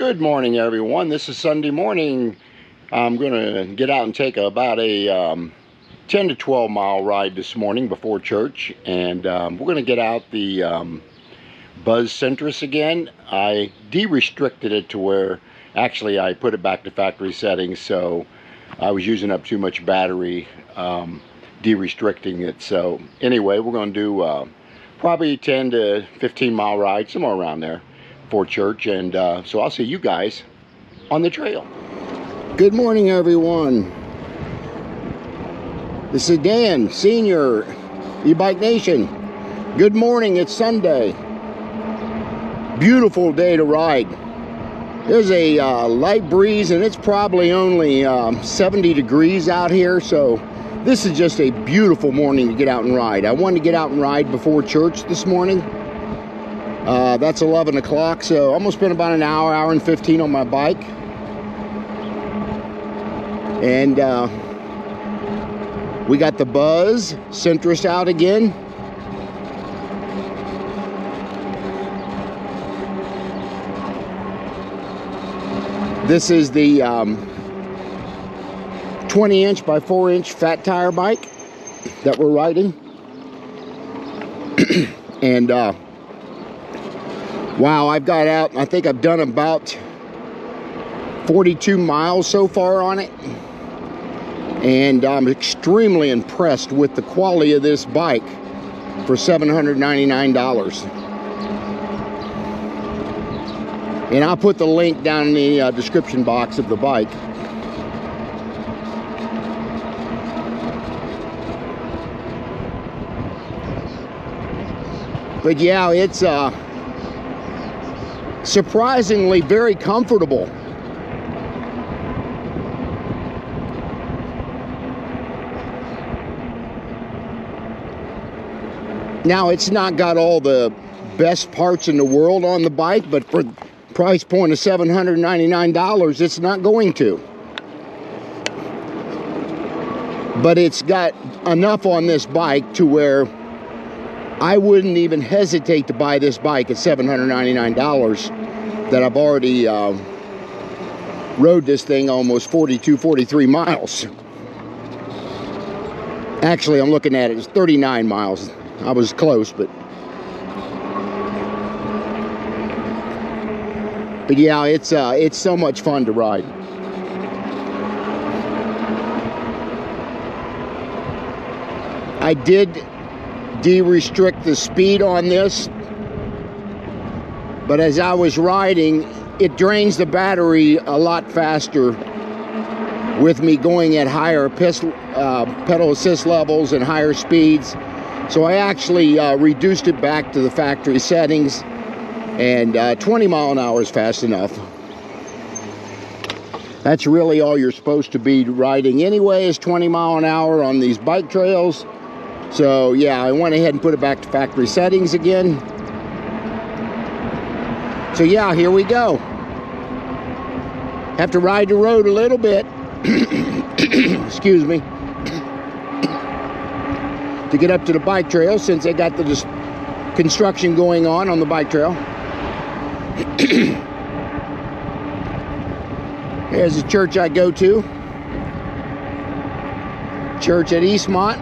Good morning, everyone. This is Sunday morning. I'm going to get out and take about a 10 to 12 mile ride this morning before church, and we're going to get out the Buzz Centris again. I de-restricted it to where actually I put it back to factory settings, so I was using up too much battery de-restricting it. So anyway, we're going to do probably 10 to 15 mile ride, somewhere around there for church, and so I'll see you guys on the trail. Good morning, everyone. This is Dan, Senior, E-Bike Nation. Good morning, it's Sunday. Beautiful day to ride. There's a light breeze and it's probably only 70 degrees out here, so this is just a beautiful morning to get out and ride. I wanted to get out and ride before church this morning. That's 11 o'clock, so I'm gonna spend about an hour and 15 on my bike. And we got the Buzz Centris out again. This is the 20-inch by 4-inch fat tire bike that we're riding. And wow, I've got out, I think I've done about 42 miles so far on it. And I'm extremely impressed with the quality of this bike for $799. And I'll put the link down in the description box of the bike. But yeah, it's surprisingly very comfortable. Now, it's not got all the best parts in the world on the bike, but for the price point of $799, it's not going to. But it's got enough on this bike to where I wouldn't even hesitate to buy this bike at $799 that I've already rode this thing almost 42, 43 miles. Actually, I'm looking at it, it's 39 miles. I was close, but yeah, it's so much fun to ride. I did de-restrict the speed on this, but as I was riding, it drains the battery a lot faster with me going at higher pedal assist levels and higher speeds. So I actually reduced it back to the factory settings, and 20 mile an hour is fast enough. That's really all you're supposed to be riding anyway, is 20 mile an hour on these bike trails. So yeah, I went ahead and put it back to factory settings again. So yeah, here we go. Have to ride the road a little bit, excuse me, to get up to the bike trail, since they got the construction going on the bike trail. Here's the church I go to. Church at Eastmont.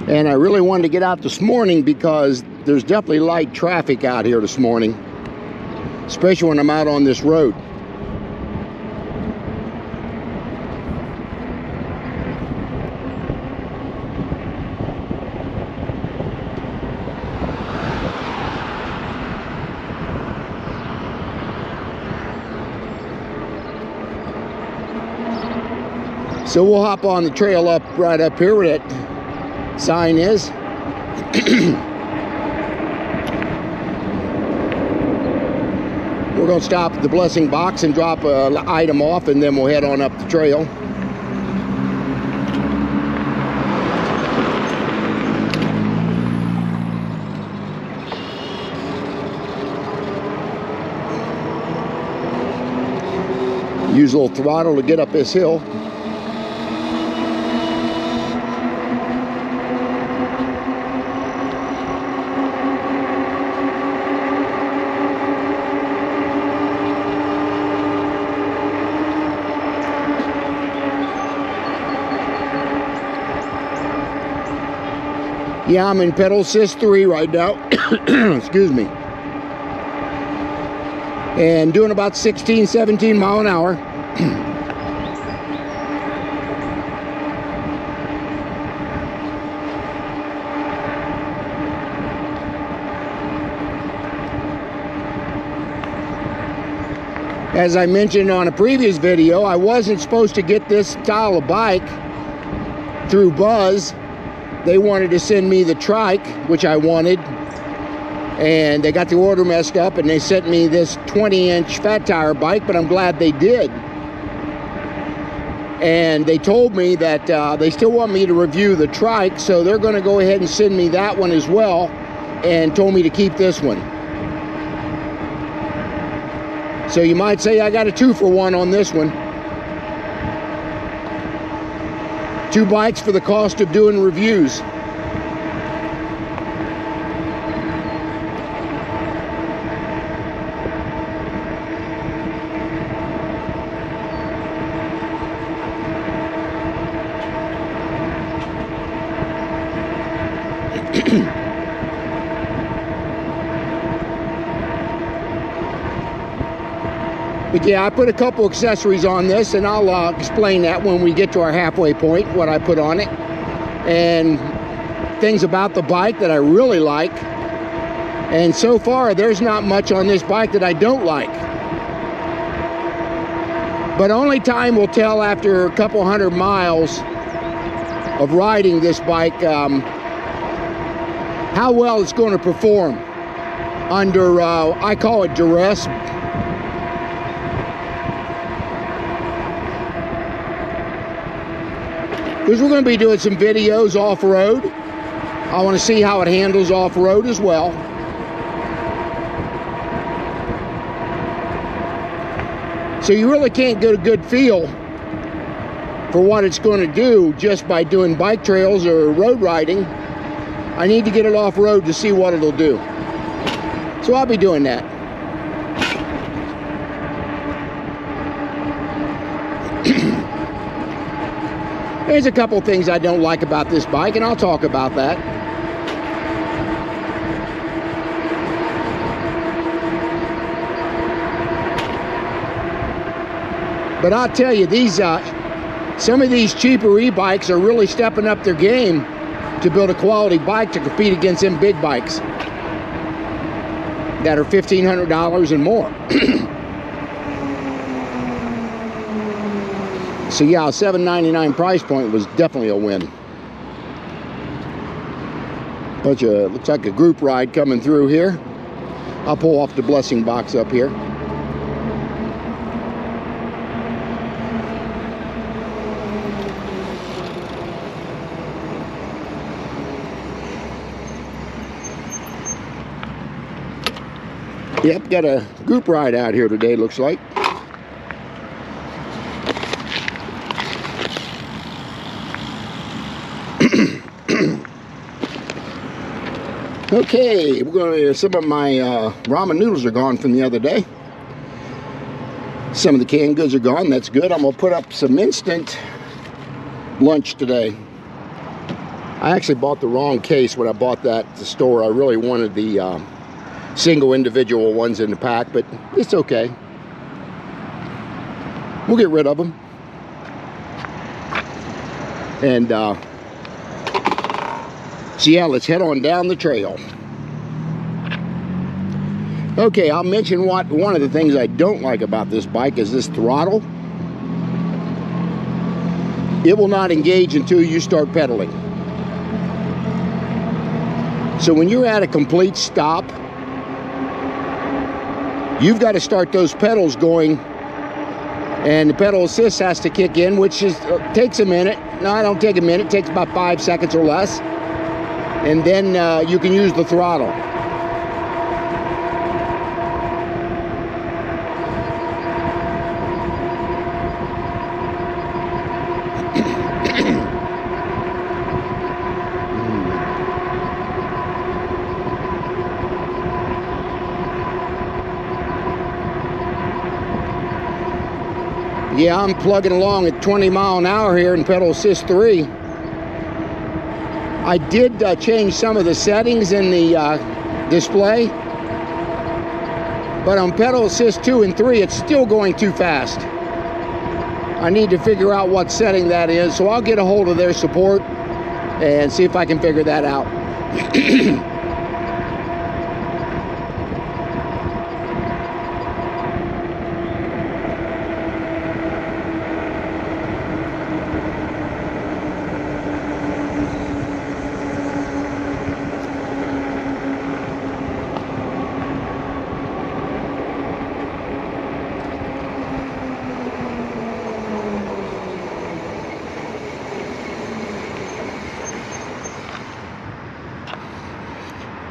And I really wanted to get out this morning because there's definitely light traffic out here this morning, especially when I'm out on this road. So we'll hop on the trail right up here where that sign is. We're going to stop at the Blessing Box and drop an item off, and then we'll head on up the trail. a little throttle to get up this hill. Yeah, I'm in pedal assist 3 right now. Excuse me. And doing about 16, 17 mile an hour. As I mentioned on a previous video, I wasn't supposed to get this style of bike through Buzz. They wanted to send me the trike, which I wanted, and they got the order messed up and they sent me this 20-inch fat tire bike, but I'm glad they did. And they told me that they still want me to review the trike, so they're going to go ahead and send me that one as well, and told me to keep this one. So you might say I got a 2-for-1 on this one. 2 bikes for the cost of doing reviews. But yeah, I put a couple accessories on this, and I'll explain that when we get to our halfway point, what I put on it. And things about the bike that I really like. And so far, there's not much on this bike that I don't like. But only time will tell after a couple hundred miles of riding this bike how well it's going to perform under, I call it duress. Because we're going to be doing some videos off-road. I want to see how it handles off-road as well. So you really can't get a good feel for what it's going to do just by doing bike trails or road riding. I need to get it off-road to see what it'll do. So I'll be doing that. There's a couple things I don't like about this bike, and I'll talk about that. But I'll tell you, these some of these cheaper e-bikes are really stepping up their game to build a quality bike to compete against them big bikes that are $1,500 and more. So yeah, a $799 price point was definitely a win. Bunch of, looks like a group ride coming through here. I'll pull off the blessing box up here. Yep, got a group ride out here today, looks like. Okay, we're gonna. Some of my ramen noodles are gone from the other day. Some of the canned goods are gone. That's good. I'm gonna put up some instant lunch today. I actually bought the wrong case when I bought that at the store. I really wanted the single individual ones in the pack, but it's okay. We'll get rid of them. And so yeah, let's head on down the trail. Okay, I'll mention one of the things I don't like about this bike is this throttle. It will not engage until you start pedaling. So when you're at a complete stop, you've got to start those pedals going, and the pedal assist has to kick in, which is takes a minute. No, I don't take a minute. It takes about 5 seconds or less. And then you can use the throttle. Yeah, I'm plugging along at 20 mile an hour here in pedal assist 3. I did change some of the settings in the display, but on pedal assist 2 and 3 it's still going too fast. I need to figure out what setting that is, so I'll get a hold of their support and see if I can figure that out.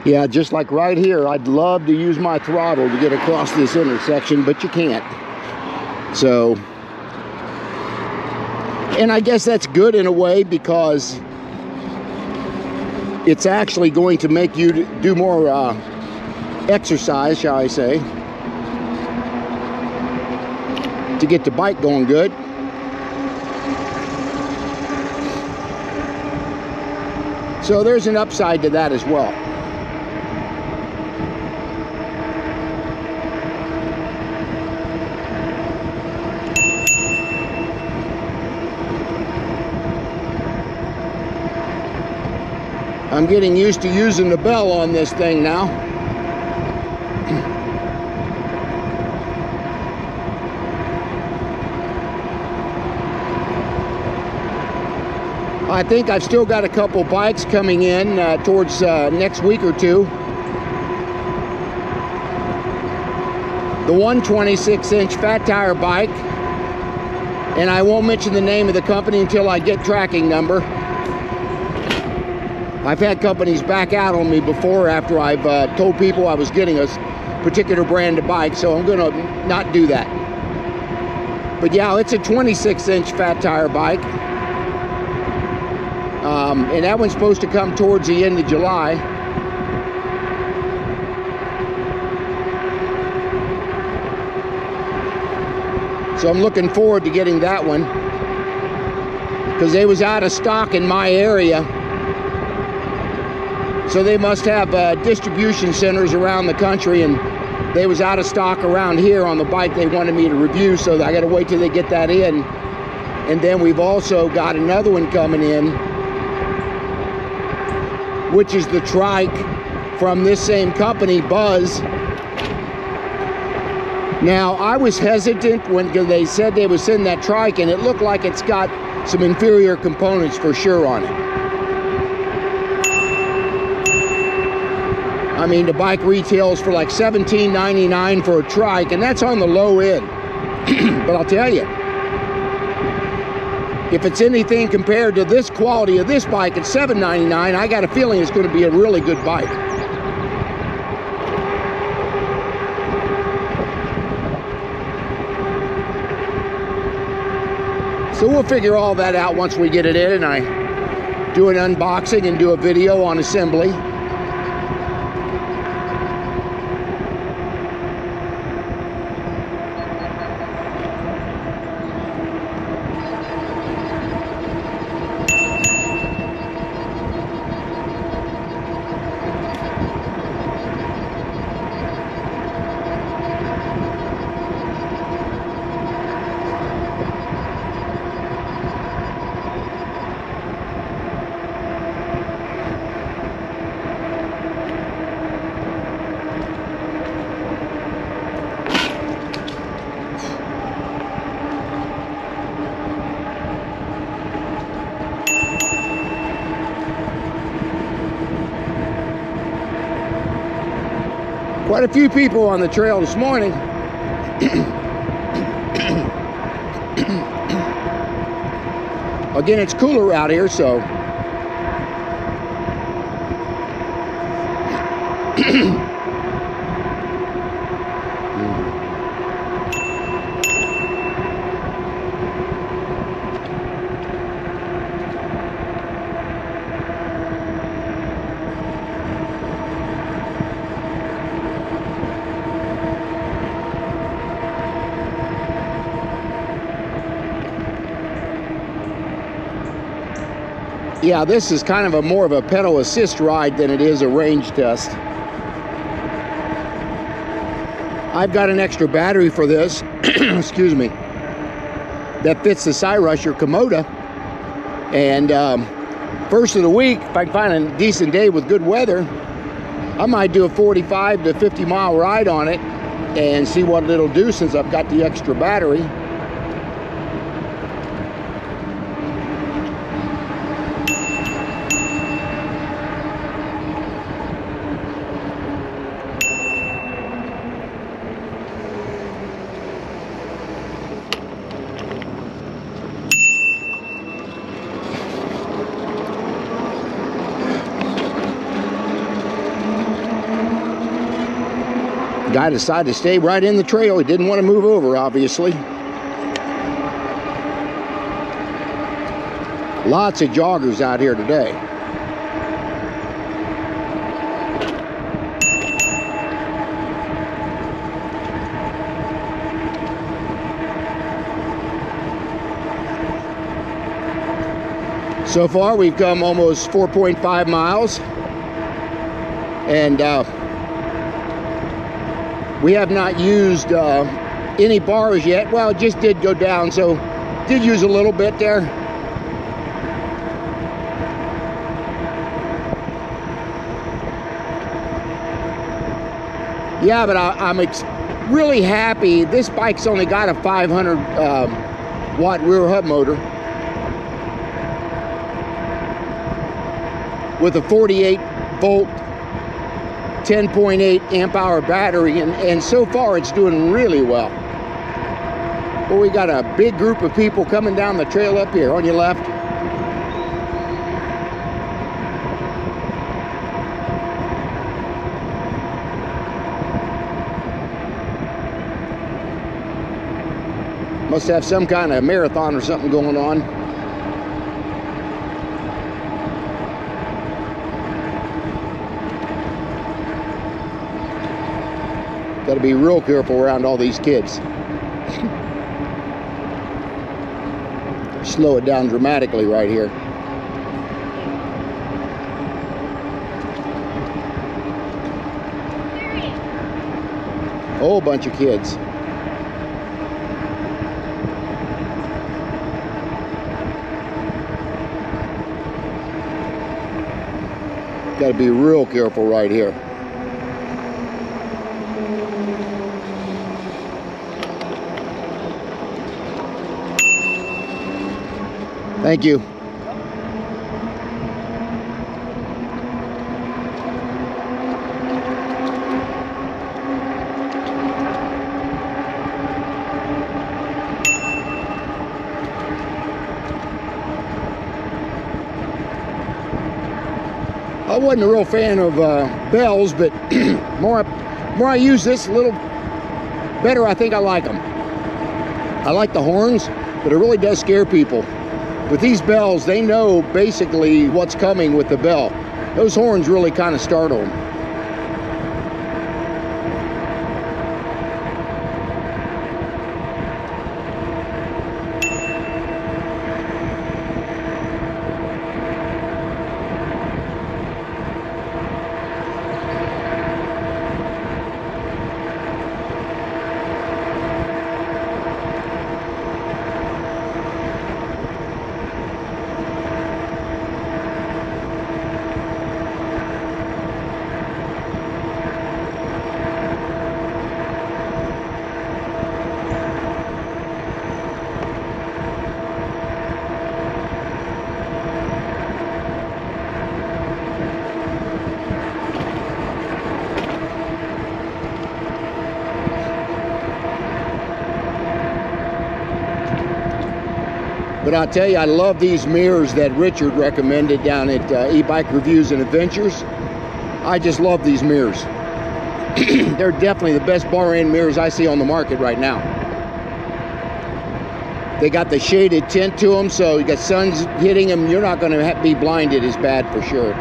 Yeah, just like right here, I'd love to use my throttle to get across this intersection, but you can't. So, and I guess that's good in a way, because it's actually going to make you do more exercise, shall I say, to get the bike going good. So there's an upside to that as well. I'm getting used to using the bell on this thing now. I think I've still got a couple bikes coming in towards next week or two. The 126-inch fat tire bike, and I won't mention the name of the company until I get tracking number. I've had companies back out on me before after I've told people I was getting a particular brand of bike, so I'm gonna not do that. But yeah, it's a 26-inch fat tire bike. And that one's supposed to come towards the end of July. So I'm looking forward to getting that one, because they was out of stock in my area. So they must have distribution centers around the country, and they was out of stock around here on the bike they wanted me to review, so I got to wait till they get that in. And then we've also got another one coming in, which is the trike from this same company, Buzz. Now, I was hesitant when they said they would send that trike, and it looked like it's got some inferior components for sure on it. I mean, the bike retails for like $17.99 for a trike, and that's on the low end. But I'll tell you, if it's anything compared to this quality of this bike at $7.99, I got a feeling it's going to be a really good bike. So we'll figure all that out once we get it in and I do an unboxing and do a video on assembly. Quite a few people on the trail this morning. Again, it's cooler out here, so Yeah, this is kind of a more of a pedal assist ride than it is a range test. I've got an extra battery for this, excuse me, that fits the Cyrusher Komoda. And first of the week, if I can find a decent day with good weather, I might do a 45 to 50 mile ride on it and see what it'll do since I've got the extra battery. Guy decided to stay right in the trail. He didn't want to move over, obviously. Lots of joggers out here today. So far, we've come almost 4.5 miles. And we have not used any bars yet. Well, it just did go down, so did use a little bit there. Yeah, but I'm really happy. This bike's only got a 500 watt rear hub motor with a 48 volt 10.8 amp hour battery, and so far it's doing really well. Well, we got a big group of people coming down the trail up here on your left. Must have some kind of marathon or something going on. Got to be real careful around all these kids. Slow it down dramatically right here. Whole bunch of kids. Got to be real careful right here. Thank you. I wasn't a real fan of bells, but more I use this, a little better I think I like them. I like the horns, but it really does scare people. With these bells, they know basically what's coming with the bell. Those horns really kind of startle them. But I'll tell you, I love these mirrors that Richard recommended down at E-Bike Reviews and Adventures. I just love these mirrors. They're definitely the best bar end mirrors I see on the market right now. They got the shaded tint to them, so you got sun's hitting them. You're not going to be blinded as bad for sure.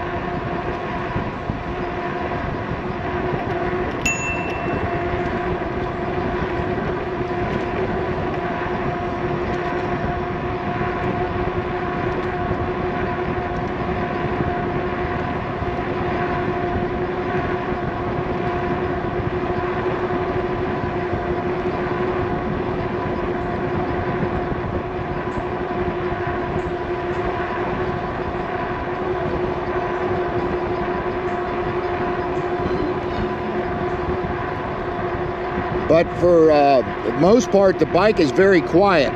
But for the most part, the bike is very quiet.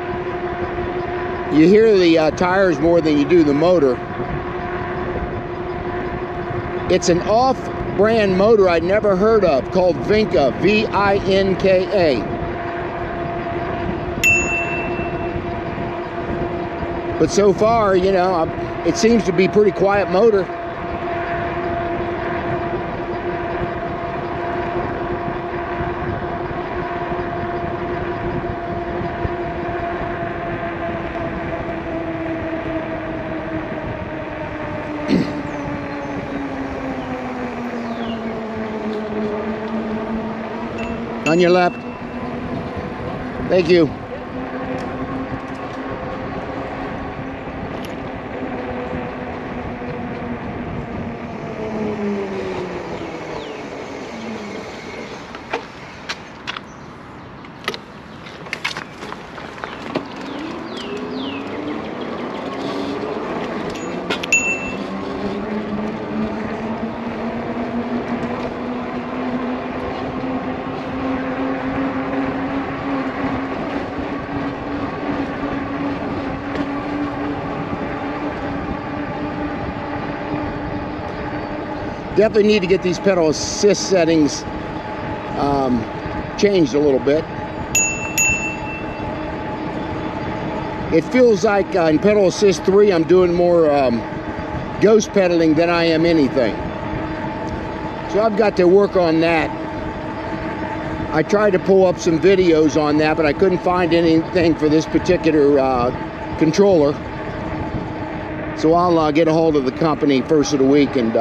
You hear the tires more than you do the motor. It's an off-brand motor I'd never heard of called Vinka, V-I-N-K-A. But so far, you know, it seems to be a pretty quiet motor. On your left. Thank you. Definitely need to get these pedal assist settings changed a little bit. It feels like in pedal assist 3 I'm doing more ghost pedaling than I am anything. So I've got to work on that. I tried to pull up some videos on that, but I couldn't find anything for this particular controller. So I'll get a hold of the company first of the week and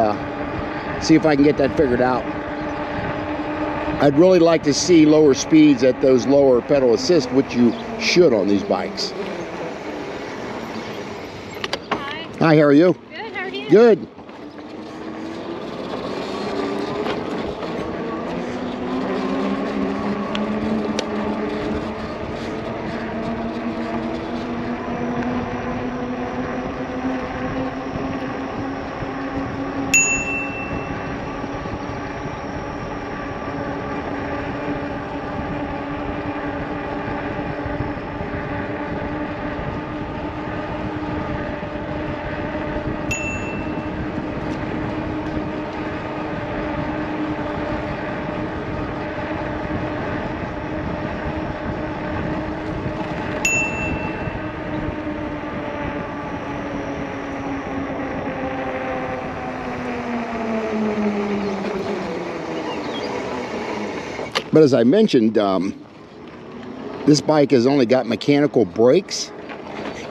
see if I can get that figured out. I'd really like to see lower speeds at those lower pedal assist, which you should on these bikes. Hi. Hi, how are you? Good, how are you? Good. But as I mentioned, this bike has only got mechanical brakes.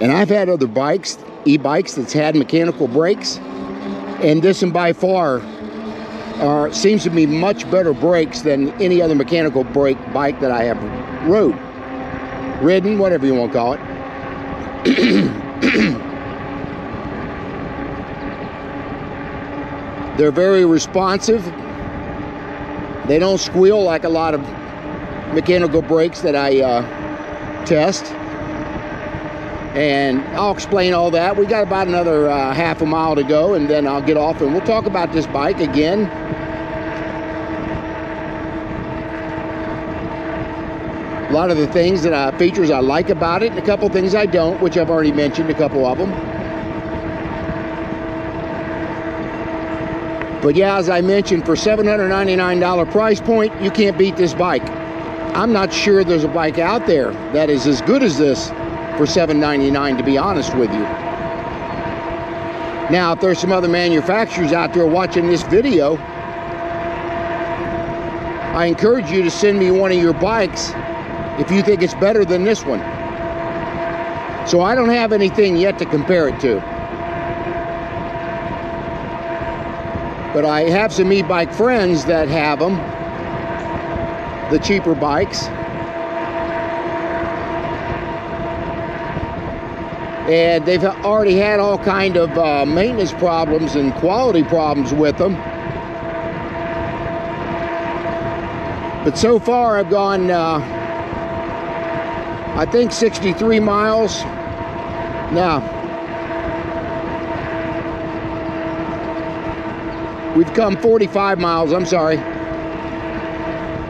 And I've had other bikes, e-bikes, that's had mechanical brakes. And this one by far seems to be much better brakes than any other mechanical brake bike that I have ridden, whatever you want to call it. They're very responsive. They don't squeal like a lot of mechanical brakes that I test. And I'll explain all that. We got about another half a mile to go, and then I'll get off and we'll talk about this bike again. A lot of the things that features I like about it, and a couple things I don't, which I've already mentioned, a couple of them. But yeah, as I mentioned, for $799 price point, you can't beat this bike. I'm not sure there's a bike out there that is as good as this for $799, to be honest with you. Now, if there's some other manufacturers out there watching this video, I encourage you to send me one of your bikes if you think it's better than this one. So I don't have anything yet to compare it to. But I have some e-bike friends that have them, the cheaper bikes. And they've already had all kind of maintenance problems and quality problems with them. But so far I've gone, I think 63 miles. Now, we've come 45 miles, I'm sorry.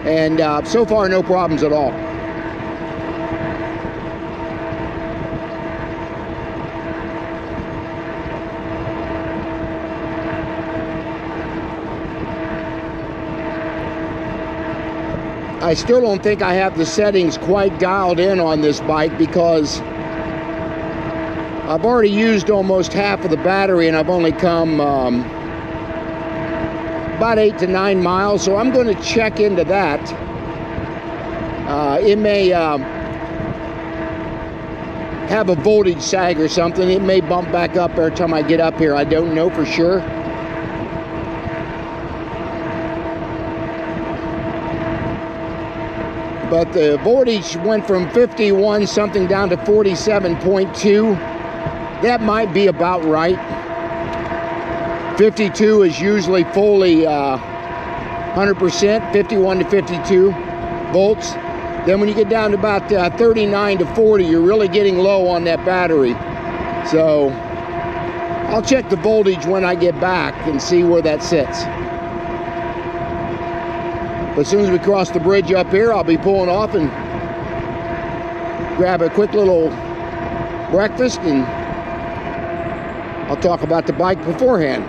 And so far, no problems at all. I still don't think I have the settings quite dialed in on this bike because I've already used almost half of the battery and I've only come about 8 to 9 miles, so I'm going to check into that. It may have a voltage sag or something. It may bump back up every time I get up here. I don't know for sure. But the voltage went from 51 something down to 47.2. That might be about right. 52 is usually fully 100%, 51 to 52 volts. Then when you get down to about 39 to 40, you're really getting low on that battery. So I'll check the voltage when I get back and see where that sits. But as soon as we cross the bridge up here, I'll be pulling off and grab a quick little breakfast, and I'll talk about the bike beforehand.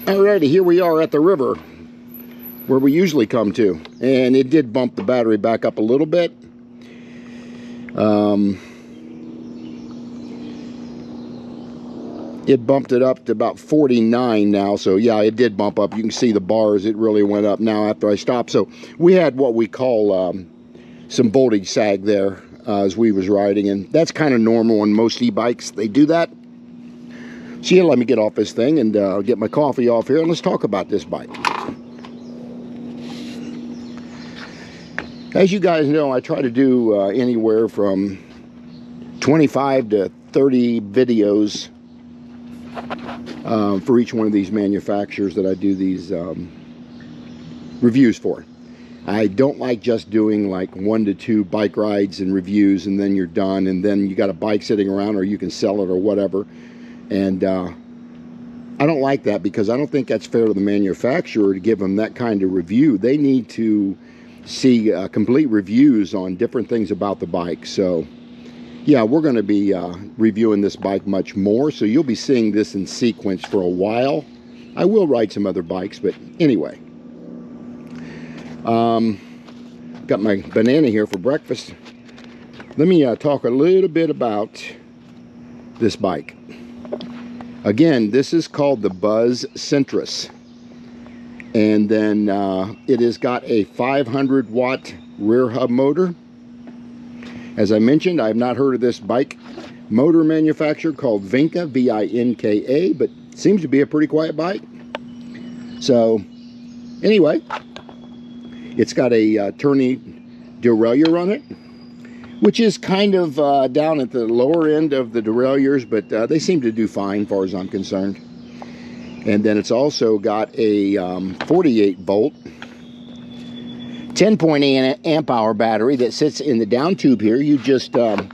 Alrighty, here we are at the river where we usually come to, and it did bump the battery back up a little bit. It bumped it up to about 49 now, so yeah, it did bump up. You can see the bars, it really went up now after I stopped. So we had what we call some voltage sag there as we was riding, and that's kind of normal on most e-bikes. They do that. So yeah, let me get off this thing and get my coffee off here, and let's talk about this bike. As you guys know, I try to do anywhere from 25 to 30 videos for each one of these manufacturers that I do these reviews for. I don't like just doing like 1 to 2 bike rides and reviews and then you're done, and then you got a bike sitting around, or you can sell it or whatever. And I don't like that, because I don't think that's fair to the manufacturer to give them that kind of review. They need to see complete reviews on different things about the bike. So yeah, we're going to be reviewing this bike much more, so you'll be seeing this in sequence for a while. I will ride some other bikes, but anyway. Got my banana here for breakfast. Let me talk a little bit about this bike. Again, this is called the Buzz Centris. And then it has got a 500 watt rear hub motor. As I mentioned, I have not heard of this bike motor manufacturer called Vinka, V-I-N-K-A, but it seems to be a pretty quiet bike. So anyway, it's got a turning derailleur on it, which is kind of down at the lower end of the derailleurs, but they seem to do fine as far as I'm concerned. And then it's also got a 48 volt 10.8 amp hour battery that sits in the down tube here. You just turn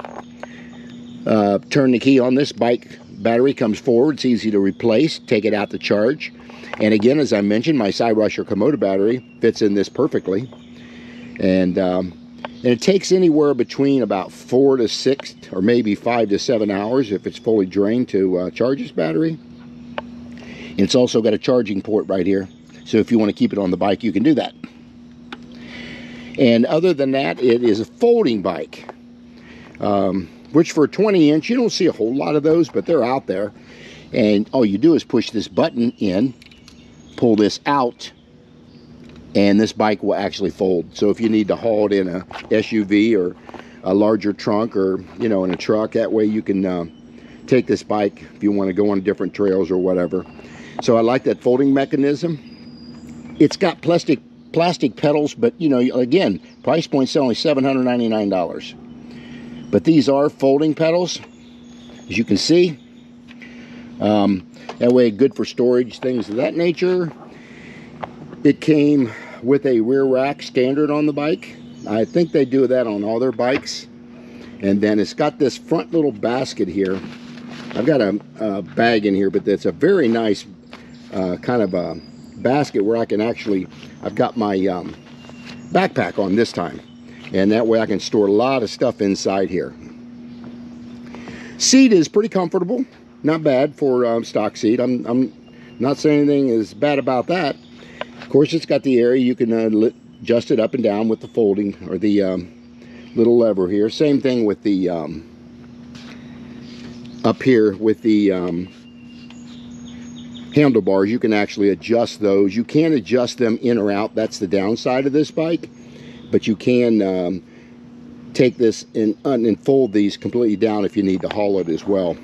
the key on this bike. Battery comes forward. It's easy to replace. Take it out to charge. And again, as I mentioned, my Cyrusher Komodo battery fits in this perfectly. And it takes anywhere between about 4 to 6 or maybe 5 to 7 hours if it's fully drained to charge this battery. And it's also got a charging port right here. So if you want to keep it on the bike, you can do that. And other than that, it is a folding bike. Which for a 20-inch, you don't see a whole lot of those, but they're out there. And all you do is push this button in, pull this out, and this bike will actually fold. So if you need to haul it in a SUV or a larger trunk, or in a truck, that way you can take this bike if you want to go on different trails or whatever. So I like that folding mechanism. It's got plastic pedals, but again, price point's only $799. But these are folding pedals, as you can see. That way, good for storage, things of that nature. It came with a rear rack standard on the bike, I think they do that on all their bikes. And then it's got this front little basket here. I've got a bag in here, but it's a very nice kind of a basket where I can actually, I've got my backpack on this time. And that way I can store a lot of stuff inside here. Seat is pretty comfortable. Not bad for stock seat. I'm not saying anything is bad about that. Of course, it's got the area you can adjust it up and down with the folding or the little lever here. Same thing with the up here with the handlebars. You can actually adjust those. You can adjust them in or out. That's the downside of this bike. But you can take this and fold these completely down if you need to haul it as well.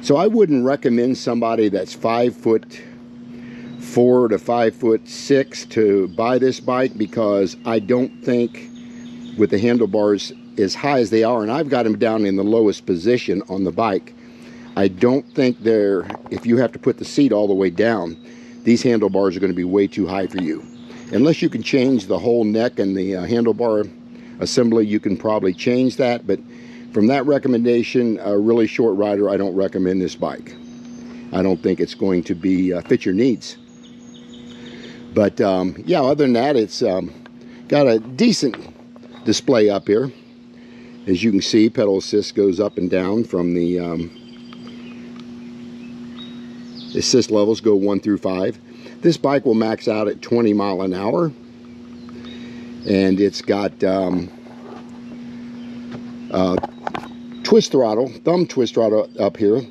So I wouldn't recommend somebody that's 5'4" to 5'6" to buy this bike, because I don't think with the handlebars as high as they are, and I've got them down in the lowest position on the bike, I don't think they're, if you have to put the seat all the way down, these handlebars are going to be way too high for you. Unless you can change the whole neck and the handlebar assembly, you can probably change that. But from that recommendation, a really short rider, I don't recommend this bike. I don't think it's going to be fit your needs. But yeah, other than that, it's got a decent display up here. As you can see, pedal assist goes up and down from the assist levels go 1 through 5. This bike will max out at 20 miles an hour, and it's got twist throttle, thumb twist throttle up here.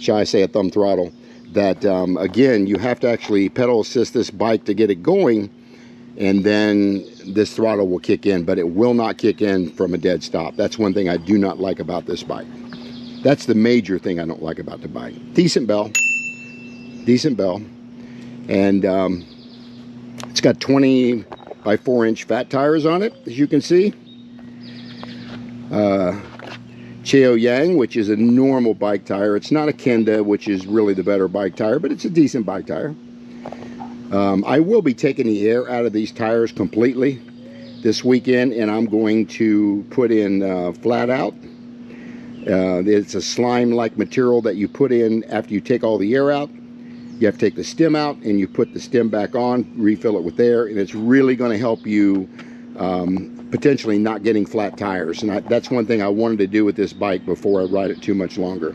Shall I say a thumb throttle? That again, you have to actually pedal assist this bike to get it going, and then this throttle will kick in, but it will not kick in from a dead stop. That's one thing I do not like about this bike. That's the major thing I don't like about the bike. Decent bell, and it's got 20 by 4 inch fat tires on it, as you can see. Cheo Yang, which is a normal bike tire. It's not a Kenda, which is really the better bike tire, but it's a decent bike tire. I will be taking the air out of these tires completely this weekend, and I'm going to put in flat out. It's a slime-like material that you put in after you take all the air out. You have to take the stem out, and you put the stem back on, refill it with air, and it's really going to help you potentially not getting flat tires. And that's one thing I wanted to do with this bike before I ride it too much longer.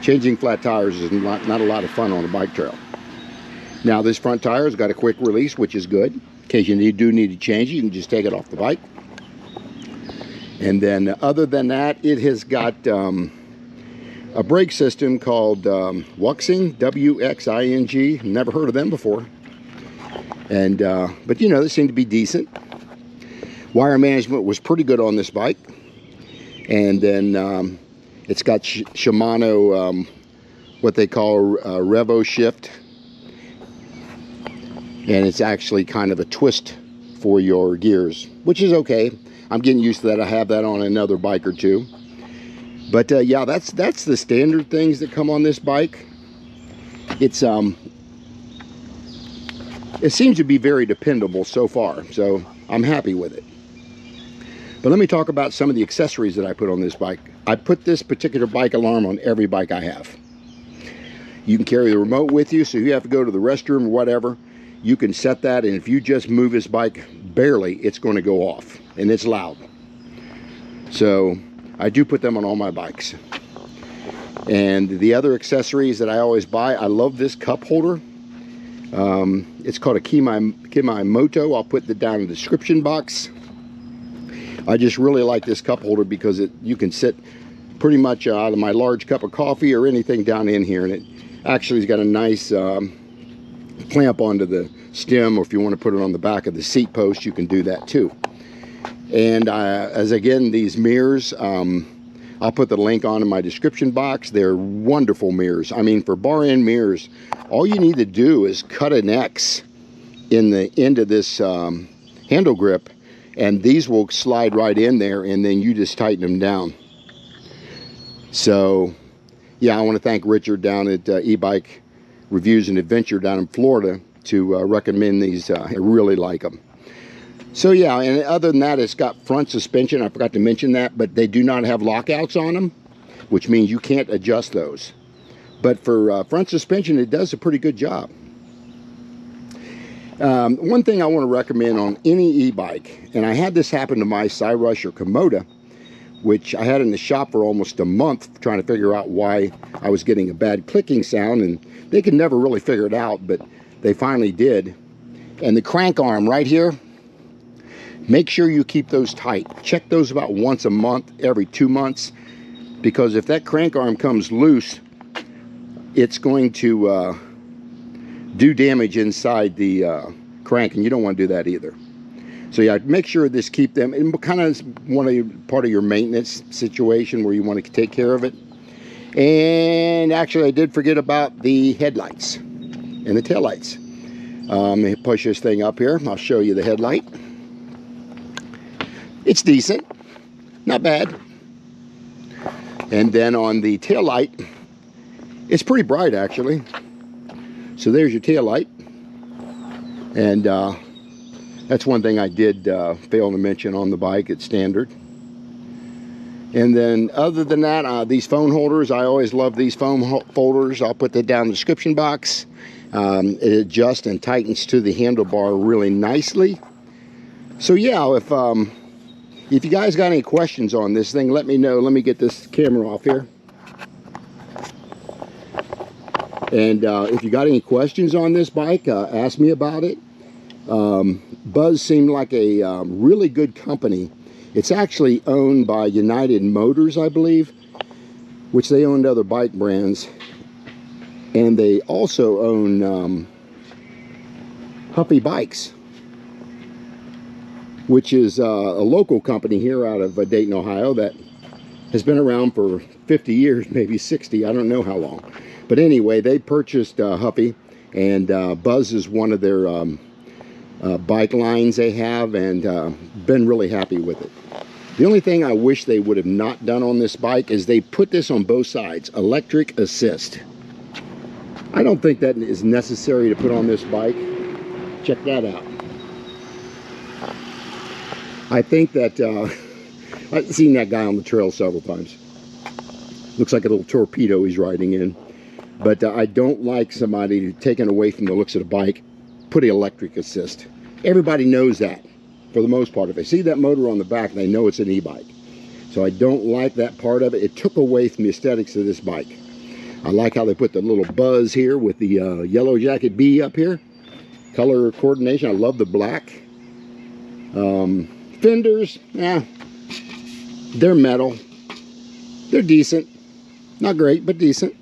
Changing flat tires is not a lot of fun on a bike trail. Now, this front tire has got a quick do which is good. In case you do need to change it, you can just take it off the bike. And then other than that, it has got a brake system called Wuxing, W-X-I-N-G. Never heard of them before. And but you know, they seem to be decent. Wire management was pretty good on this bike. And then it's got Shimano what they call Revo Shift, and it's actually kind of a twist for your gears, which is okay. I'm getting used to that. I have that on another bike or two. But yeah, that's the standard things that come on this bike. It's it seems to be very dependable so far, so I'm happy with it. But let me talk about some of the accessories that I put on this bike. I put this particular bike alarm on every bike I have. You can carry the remote with you, so if you have to go to the restroom or whatever, you can set that, and if you just move this bike barely, it's going to go off, and it's loud. So I do put them on all my bikes. And the other accessories that I always buy, I love this cup holder. It's called a Kimai Moto. I'll put it down in the description box. I just really like this cup holder because you can sit pretty much out of my large cup of coffee or anything down in here, and it actually has got a nice clamp onto the stem, or if you want to put it on the back of the seat post, you can do that too. And as again, these mirrors, I'll put the link on in my description box. They're wonderful mirrors. I mean, for bar end mirrors, all you need to do is cut an X in the end of this handle grip, and these will slide right in there, and then you just tighten them down. So yeah, I want to thank Richard down at E-Bike Reviews and Adventure down in Florida to recommend these. I really like them. So yeah, and other than that, it's got front suspension. I forgot to mention that, but they do not have lockouts on them, which means you can't adjust those. But for front suspension, it does a pretty good job. One thing I want to recommend on any e-bike, and I had this happen to my Cyrush or Komoda, which I had in the shop for almost a month trying to figure out why I was getting a bad clicking sound, and they could never really figure it out, but they finally did. And the crank arm right here, make sure you keep those tight. Check those about once a month, every 2 months, because if that crank arm comes loose, it's going to do damage inside the crank, and you don't want to do that either. So yeah, make sure this keep them, and kind of part of your maintenance situation where you want to take care of it. And actually, I did forget about the headlights and the taillights. Let me push this thing up here. I'll show you the headlight. It's decent, not bad. And then on the taillight, it's pretty bright actually. So there's your taillight. And that's one thing I did fail to mention on the bike. It's standard. And then other than that, these phone holders, I always love these phone holders. I'll put that down in the description box. It adjusts and tightens to the handlebar really nicely. So yeah, if you guys got any questions on this thing, let me know. Let me get this camera off here. And if you got any questions on this bike, ask me about it. Buzz seemed like a really good company. It's actually owned by United Motors, I believe, which they owned other bike brands. And they also own Huffy Bikes, which is a local company here out of Dayton, Ohio that has been around for 50 years, maybe 60, I don't know how long. But anyway, they purchased Huffy, and Buzz is one of their bike lines they have, and been really happy with it. The only thing I wish they would have not done on this bike is they put this on both sides, electric assist. I don't think that is necessary to put on this bike. Check that out. I think that I've seen that guy on the trail several times. Looks like a little torpedo he's riding in. But I don't like somebody taking away from the looks of the bike, put an electric assist. Everybody knows that for the most part. If they see that motor on the back, they know it's an e-bike. So I don't like that part of it. It took away from the aesthetics of this bike. I like how they put the little Buzz here with the Yellow Jacket B up here. Color coordination, I love the black. Fenders, they're metal. They're decent. Not great, but decent.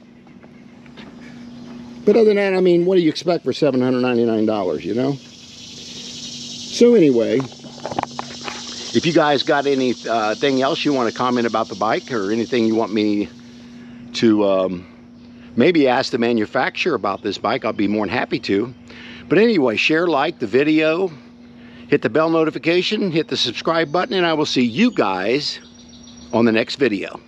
But other than that, I mean, what do you expect for $799, you know? So anyway, if you guys got anything else you want to comment about the bike, or anything you want me to maybe ask the manufacturer about this bike, I'll be more than happy to. But anyway, share, like the video, hit the bell notification, hit the subscribe button, and I will see you guys on the next video.